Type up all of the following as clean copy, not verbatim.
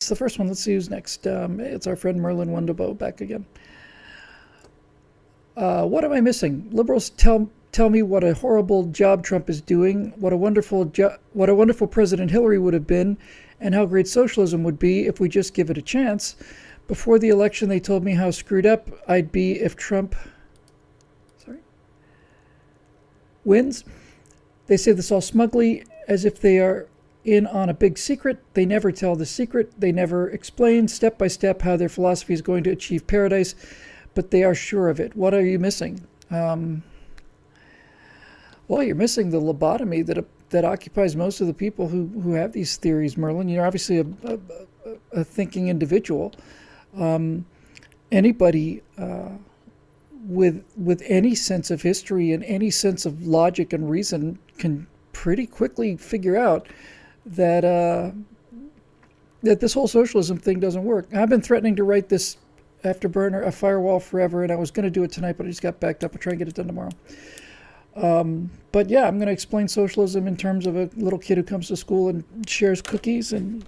It's the first one. Let's see who's next. It's our friend Merlin Wonderbow back again. What am I missing? Liberals tell me what a horrible job Trump is doing, what a wonderful President Hillary would have been, and how great socialism would be if we just give it a chance. Before the election, they told me how screwed up I'd be if Trump wins. They say this all smugly, as if they are in on a big secret. They never tell the secret. They never explain step by step how their philosophy is going to achieve paradise, but they are sure of it. What are you missing? Well, you're missing the lobotomy that occupies most of the people who have these theories, Merlin. You're obviously a thinking individual. Anybody with any sense of history and any sense of logic and reason can pretty quickly figure out that that this whole socialism thing doesn't work. I've been threatening to write this afterburner, a firewall forever, and I was going to do it tonight, but I just got backed up. I'll try and get it done tomorrow. But yeah, I'm going to explain socialism in terms of a little kid who comes to school and shares cookies, and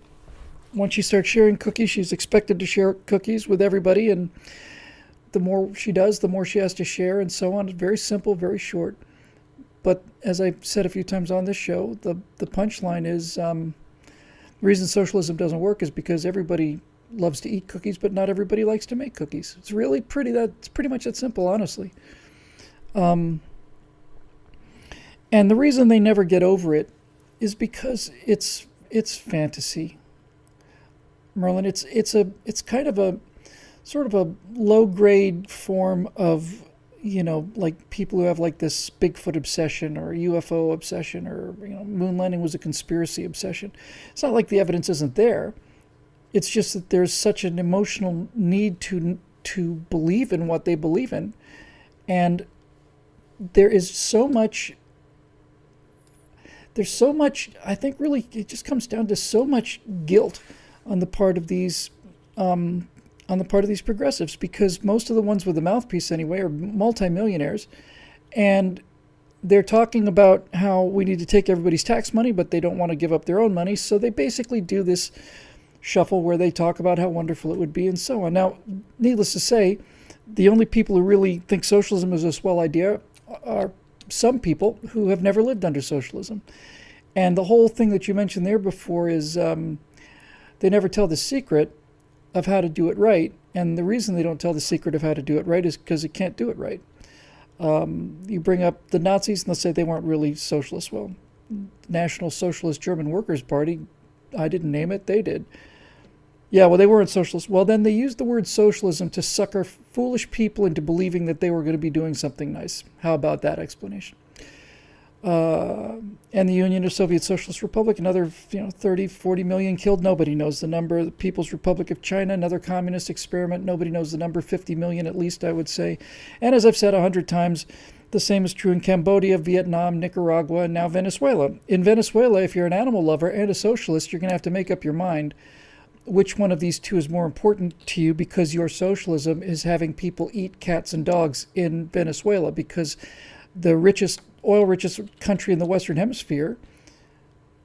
once she starts sharing cookies, she's expected to share cookies with everybody, and the more she does, the more she has to share, and so on. It's very simple, very short. But as I've said a few times on this show, the punchline is the reason socialism doesn't work is because everybody loves to eat cookies, but not everybody likes to make cookies. It's really it's pretty much that simple, honestly. And the reason they never get over it is because it's fantasy, Merlin. It's kind of a sort of a low grade form of, like people who have like this Bigfoot obsession or UFO obsession, or moon landing was a conspiracy obsession. It's not like the evidence isn't there. It's just that there's such an emotional need to believe in what they believe in, and there's so much. I think really it just comes down to so much guilt on the part of these progressives, because most of the ones with the mouthpiece anyway are multimillionaires, and they're talking about how we need to take everybody's tax money, but they don't want to give up their own money, so they basically do this shuffle where they talk about how wonderful it would be and so on. Now, needless to say, the only people who really think socialism is a swell idea are some people who have never lived under socialism. And the whole thing that you mentioned there before is they never tell the secret of how to do it right. And the reason they don't tell the secret of how to do it right is because they can't do it right. You bring up the Nazis and they'll say they weren't really socialists. Well, National Socialist German Workers' Party, I didn't name it, they did. Yeah, well, they weren't socialists. Well, then they used the word socialism to sucker foolish people into believing that they were going to be doing something nice. How about that explanation? And the Union of Soviet Socialist Republic, another 30, 40 million killed. Nobody knows the number. The People's Republic of China, another communist experiment. Nobody knows the number. 50 million at least, I would say. And as I've said 100 times, the same is true in Cambodia, Vietnam, Nicaragua, and now Venezuela. In Venezuela, if you're an animal lover and a socialist, you're going to have to make up your mind which one of these two is more important to you, because your socialism is having people eat cats and dogs in Venezuela, because the oil richest country in the Western Hemisphere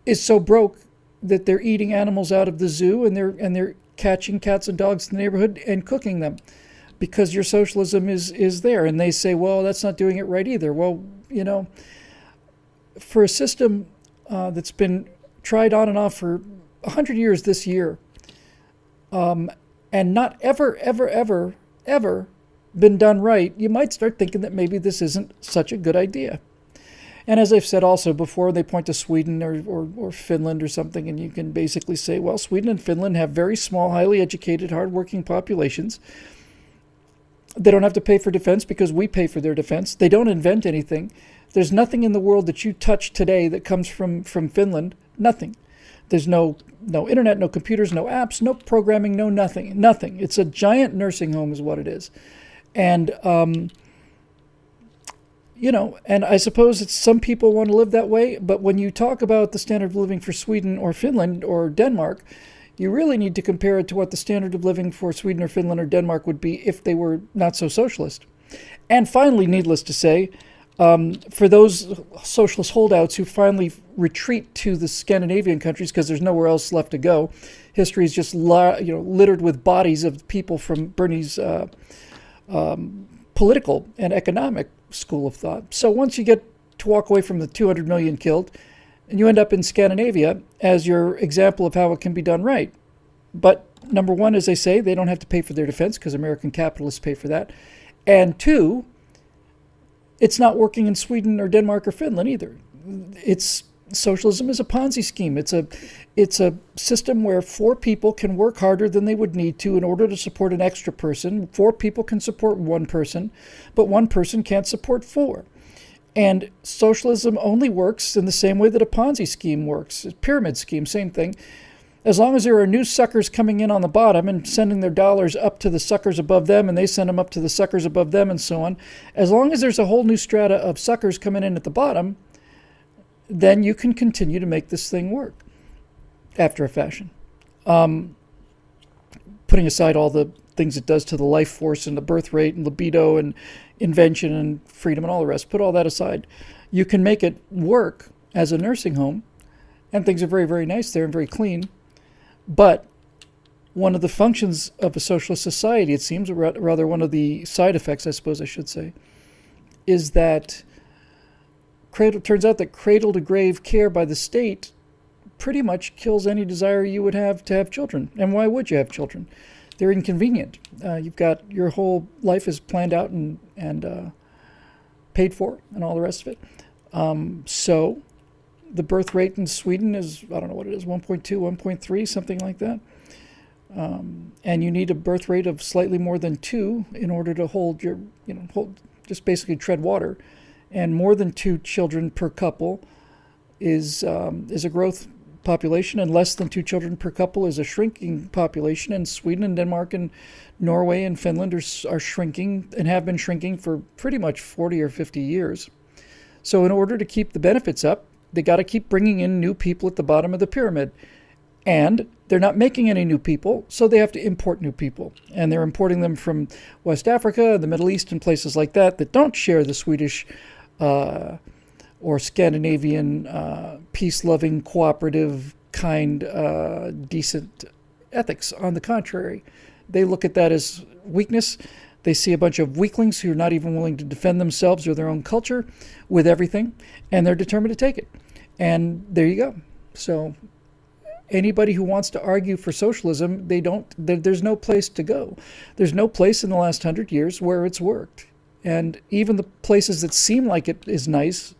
is so broke that they're eating animals out of the zoo, and they're catching cats and dogs in the neighborhood and cooking them, because your socialism is there. And they say, well, that's not doing it right either. Well, for a system that's been tried on and off for 100 years this year, and not ever been done right, you might start thinking that maybe this isn't such a good idea. And as I've said also before, they point to Sweden or Finland or something, and you can basically say, well, Sweden and Finland have very small, highly educated, hardworking populations. They don't have to pay for defense because we pay for their defense. They don't invent anything. There's nothing in the world that you touch today that comes from Finland. Nothing. There's no internet, no computers, no apps, no programming, no nothing. It's a giant nursing home is what it is. And, and I suppose it's some people want to live that way, but when you talk about the standard of living for Sweden or Finland or Denmark, you really need to compare it to what the standard of living for Sweden or Finland or Denmark would be if they were not so socialist. And finally, needless to say, For those socialist holdouts who finally retreat to the Scandinavian countries because there's nowhere else left to go, history is just littered with bodies of people from Bernie's political and economic school of thought. So once you get to walk away from the 200 million killed, and you end up in Scandinavia as your example of how it can be done right. But number one, as they say, they don't have to pay for their defense because American capitalists pay for that. And two, it's not working in Sweden or Denmark or Finland either. Socialism is a Ponzi scheme. It's a system where 4 people can work harder than they would need to in order to support an extra person. 4 people can support 1 person, but 1 person can't support 4. And socialism only works in the same way that a Ponzi scheme works. A pyramid scheme, same thing. As long as there are new suckers coming in on the bottom and sending their dollars up to the suckers above them, and they send them up to the suckers above them, and so on, as long as there's a whole new strata of suckers coming in at the bottom, then you can continue to make this thing work after a fashion. Putting aside all the things it does to the life force and the birth rate and libido and invention and freedom and all the rest, put all that aside. You can make it work as a nursing home, and things are very, very nice there and very clean. But one of the functions of a socialist society, it seems, or rather one of the side effects, I suppose I should say, is that turns out that cradle-to-grave care by the state pretty much kills any desire you would have to have children. And why would you have children? They're inconvenient. You've got your whole life is planned out and paid for and all the rest of it. So the birth rate in Sweden is, I don't know what it is, 1.2, 1.3, something like that. And you need a birth rate of slightly more than 2 in order to hold just basically tread water. And more than 2 children per couple is a growth population, and less than 2 children per couple is a shrinking population. And Sweden and Denmark and Norway and Finland are shrinking and have been shrinking for pretty much 40 or 50 years. So in order to keep the benefits up, they got to keep bringing in new people at the bottom of the pyramid. And they're not making any new people, so they have to import new people. And they're importing them from West Africa, the Middle East, and places like that don't share the Swedish or Scandinavian peace-loving, cooperative, kind, decent ethics. On the contrary, they look at that as weakness. They see a bunch of weaklings who are not even willing to defend themselves or their own culture with everything, and they're determined to take it. And there you go. So anybody who wants to argue for socialism, there's no place to go. There's no place in the last 100 years where it's worked. And even the places that seem like it is nice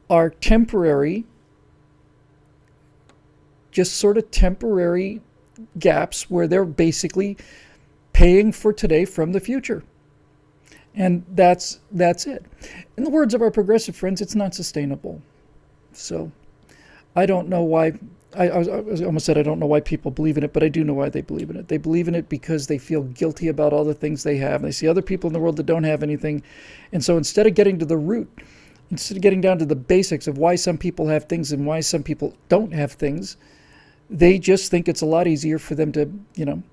are temporary, just sort of temporary gaps where they're basically paying for today from the future. And that's it. In the words of our progressive friends, it's not sustainable. So I don't know why. I almost said I don't know why people believe in it, but I do know why they believe in it. They believe in it because they feel guilty about all the things they have. They see other people in the world that don't have anything. And so instead of getting to the root, instead of getting down to the basics of why some people have things and why some people don't have things, they just think it's a lot easier for them to,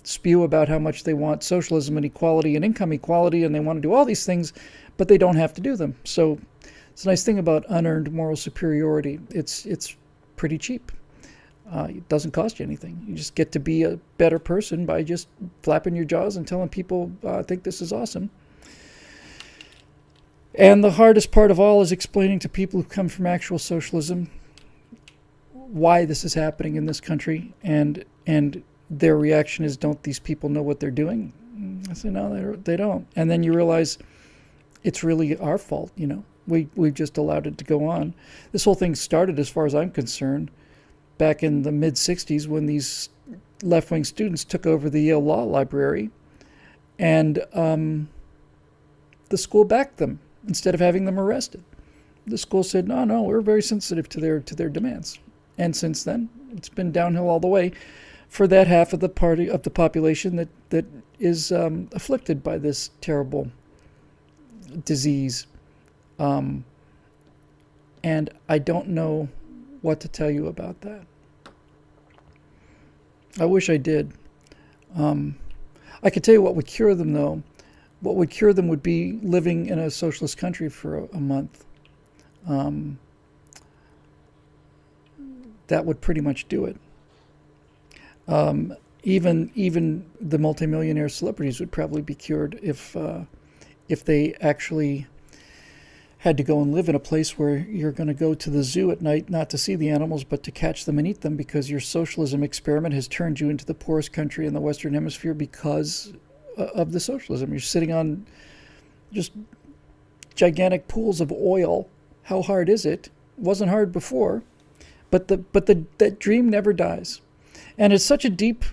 spew about how much they want socialism and equality and income equality, and they want to do all these things, but they don't have to do them. So it's a nice thing about unearned moral superiority. It's pretty cheap. It doesn't cost you anything. You just get to be a better person by just flapping your jaws and telling people, I think this is awesome. And the hardest part of all is explaining to people who come from actual socialism why this is happening in this country. And their reaction is, don't these people know what they're doing? I say, no, they don't. And then you realize it's really our fault, We've just allowed it to go on. This whole thing started, as far as I'm concerned, back in the mid-'60s when these left-wing students took over the Yale Law Library, and the school backed them instead of having them arrested. The school said, no, we're very sensitive to their demands. And since then, it's been downhill all the way for that half of the population that is afflicted by this terrible disease. And I don't know what to tell you about that. I wish I did. I could tell you what would cure them, though. What would cure them would be living in a socialist country for a month. That would pretty much do it. Even the multimillionaire celebrities would probably be cured if they actually had to go and live in a place where you're going to go to the zoo at night, not to see the animals, but to catch them and eat them, because your socialism experiment has turned you into the poorest country in the Western Hemisphere because of the socialism. You're sitting on just gigantic pools of oil. How hard is it? It wasn't hard before, but that dream never dies. And it's such a deep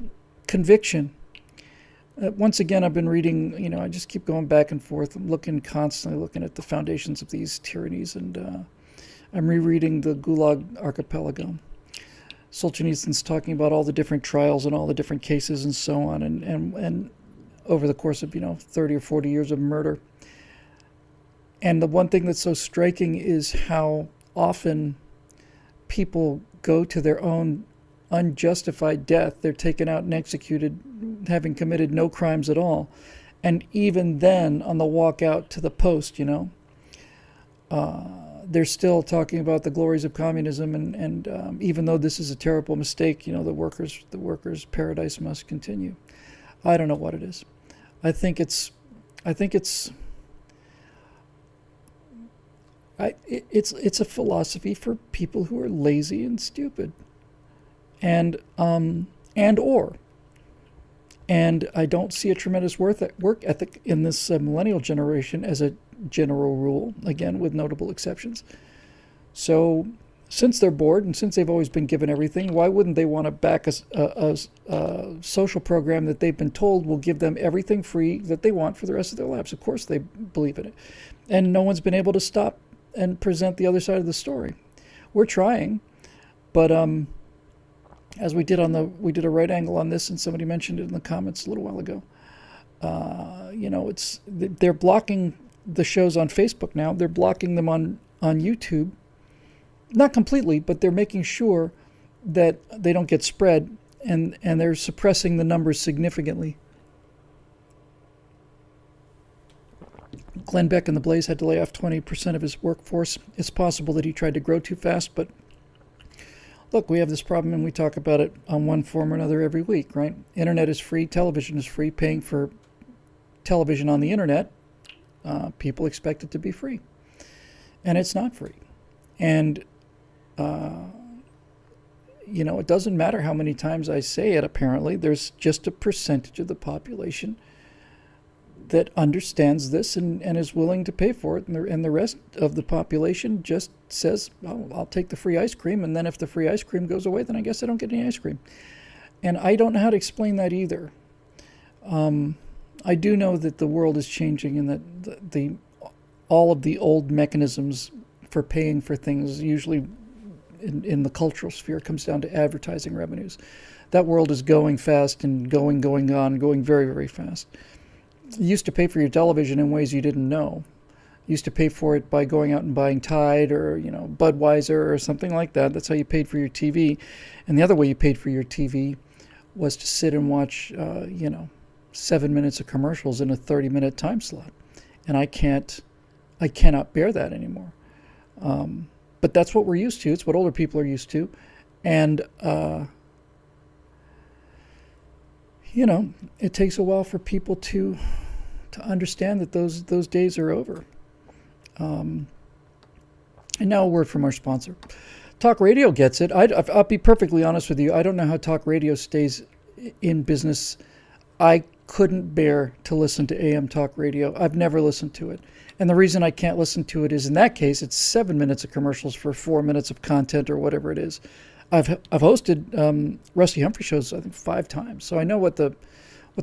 conviction. Once again, I've been reading, I just keep going back and forth. I'm constantly looking at the foundations of these tyrannies, and I'm rereading the Gulag Archipelago. Solzhenitsyn's talking about all the different trials and all the different cases and so on, and over the course of, 30 or 40 years of murder. And the one thing that's so striking is how often people go to their own unjustified death. They're taken out and executed, having committed no crimes at all. And even then, on the walk out to the post, they're still talking about the glories of communism. And even though this is a terrible mistake, the workers' paradise must continue. I don't know what it is. I think it's a philosophy for people who are lazy and stupid. And I don't see a tremendous work ethic in this millennial generation as a general rule, again, with notable exceptions. So since they're bored and since they've always been given everything, why wouldn't they want to back a social program that they've been told will give them everything free that they want for the rest of their lives? Of course they believe in it. And no one's been able to stop and present the other side of the story. We're trying, but as we did a right angle on this, and somebody mentioned it in the comments a little while ago. They're blocking the shows on Facebook now. They're blocking them on YouTube. Not completely, but they're making sure that they don't get spread, and they're suppressing the numbers significantly. Glenn Beck and the Blaze had to lay off 20% of his workforce. It's possible that he tried to grow too fast, but look, we have this problem, and we talk about it on one form or another every week, right? Internet is free, television is free. Paying for television on the internet, people expect it to be free, and it's not free. And it doesn't matter how many times I say it. Apparently, there's just a percentage of the population that understands this and is willing to pay for it, and the rest of the population just says, "Oh, I'll take the free ice cream," and then if the free ice cream goes away, then I guess I don't get any ice cream. And I don't know how to explain that either. I do know that the world is changing, and that all of the old mechanisms for paying for things, usually in the cultural sphere, comes down to advertising revenues. That world is going fast and going very, very fast. You used to pay for your television in ways you didn't know. You used to pay for it by going out and buying Tide or Budweiser or something like that. That's how you paid for your TV. And the other way you paid for your TV was to sit and watch 7 minutes of commercials in a 30-minute time slot. And I cannot bear that anymore. But that's what we're used to. It's what older people are used to. And it takes a while for people to understand that those days are over. And now a word from our sponsor. Talk Radio gets it. I'll be perfectly honest with you. I don't know how talk radio stays in business. I couldn't bear to listen to AM talk radio. I've never listened to it. And the reason I can't listen to it is, in that case, it's 7 minutes of commercials for 4 minutes of content or whatever it is. I've hosted Rusty Humphrey shows, I think, 5 times, so I know what the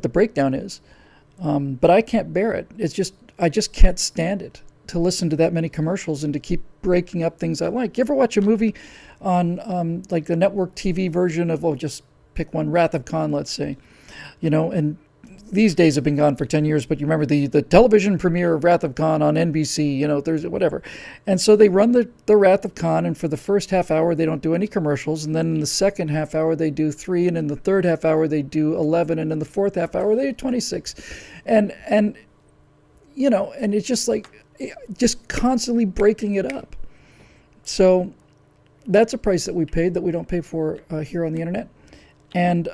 breakdown is. But I can't bear it. I just can't stand it to listen to that many commercials and to keep breaking up things I like. You ever watch a movie on like the network TV version of, just pick one, Wrath of Khan, let's say, and these days have been gone for 10 years, but you remember the television premiere of Wrath of Khan on NBC, Thursday, whatever. And so they run the Wrath of Khan, and for the first half hour, they don't do any commercials. And then in the second half hour, they do 3. And in the third half hour, they do 11. And in the fourth half hour, they do 26. And you know, and it's just like, just constantly breaking it up. So that's a price that we paid that we don't pay for here on the internet. And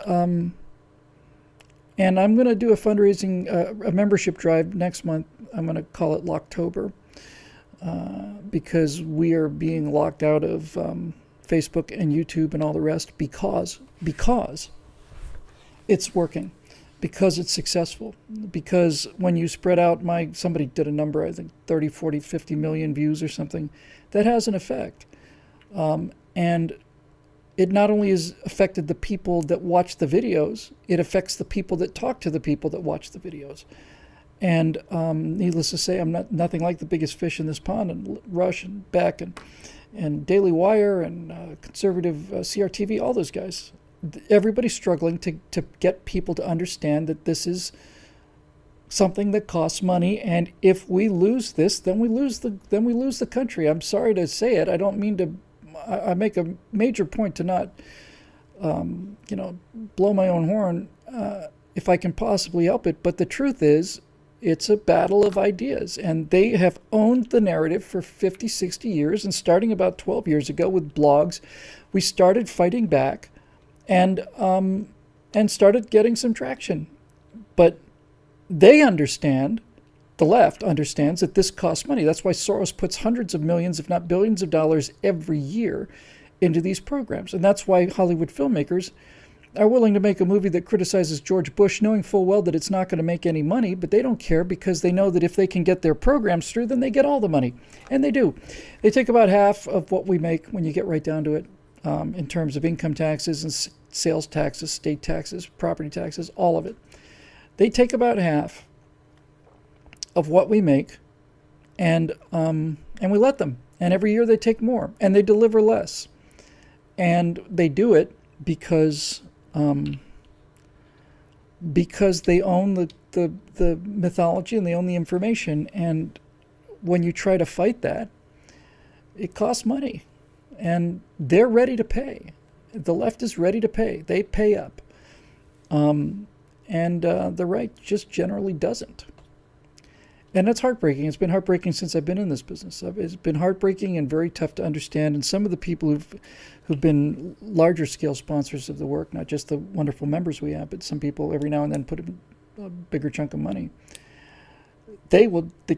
I'm going to do a fundraising, a membership drive next month. I'm going to call it Locktober, because we are being locked out of Facebook and YouTube and all the rest because it's working, because it's successful, because when you spread out somebody did a number, I think 30, 40, 50 million views or something, that has an effect. And it not only has affected the people that watch the videos, it affects the people that talk to the people that watch the videos. And needless to say, I'm nothing like the biggest fish in this pond, and Rush and Beck and Daily Wire and conservative CRTV, all those guys. Everybody's struggling to get people to understand that this is something that costs money, and if we lose this, then we lose the country. I'm sorry to say it. I don't mean to. I make a major point to not, blow my own horn if I can possibly help it. But the truth is, it's a battle of ideas, and they have owned the narrative for 50, 60 years. And starting about 12 years ago with blogs, we started fighting back, and started getting some traction. But they understand. The left understands that this costs money. That's why Soros puts hundreds of millions, if not billions of dollars every year into these programs. And that's why Hollywood filmmakers are willing to make a movie that criticizes George Bush, knowing full well that it's not going to make any money, but they don't care because they know that if they can get their programs through, then they get all the money. And they do. They take about half of what we make when you get right down to it, in terms of income taxes and sales taxes, state taxes, property taxes, all of it. They take about half of what we make, and we let them. And every year they take more, and they deliver less. And they do it because they own the mythology, and they own the information. And when you try to fight that, it costs money, and they're ready to pay. The left is ready to pay. They pay up, and the right just generally doesn't. And that's heartbreaking. It's been heartbreaking since I've been in this business. It's been heartbreaking and very tough to understand. And some of the people who've been larger scale sponsors of the work, not just the wonderful members we have, but some people every now and then put a bigger chunk of money. They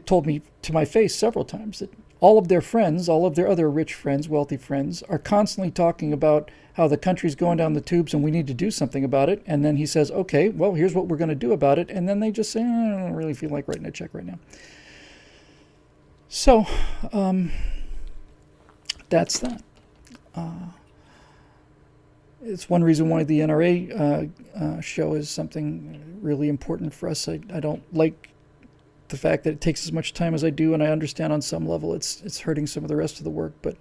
told me to my face several times that all of their friends, all of their other rich friends, wealthy friends, are constantly talking about how the country's going down the tubes and we need to do something about it. And then he says, okay, well, here's what we're going to do about it. And then they just say, I don't really feel like writing a check right now. So that's that. It's one reason why the NRA show is something really important for us. I don't like the fact that it takes as much time as I do, and I understand on some level it's hurting some of the rest of the work, but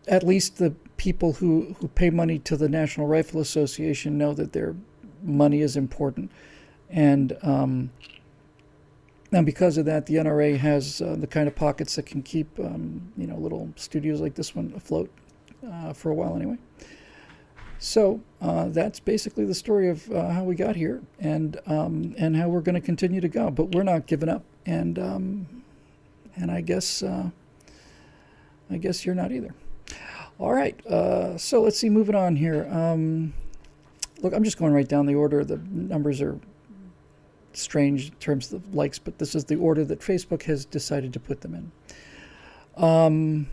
at least the people who pay money to the National Rifle Association know that their money is important. And because of that, the NRA has the kind of pockets that can keep little studios like this one afloat for a while anyway. So that's basically the story of how we got here, and how we're going to continue to go. But we're not giving up, and I guess you're not either. All right, so let's see. Moving on here. Look, I'm just going right down the order. The numbers are strange in terms of likes, but this is the order that Facebook has decided to put them in.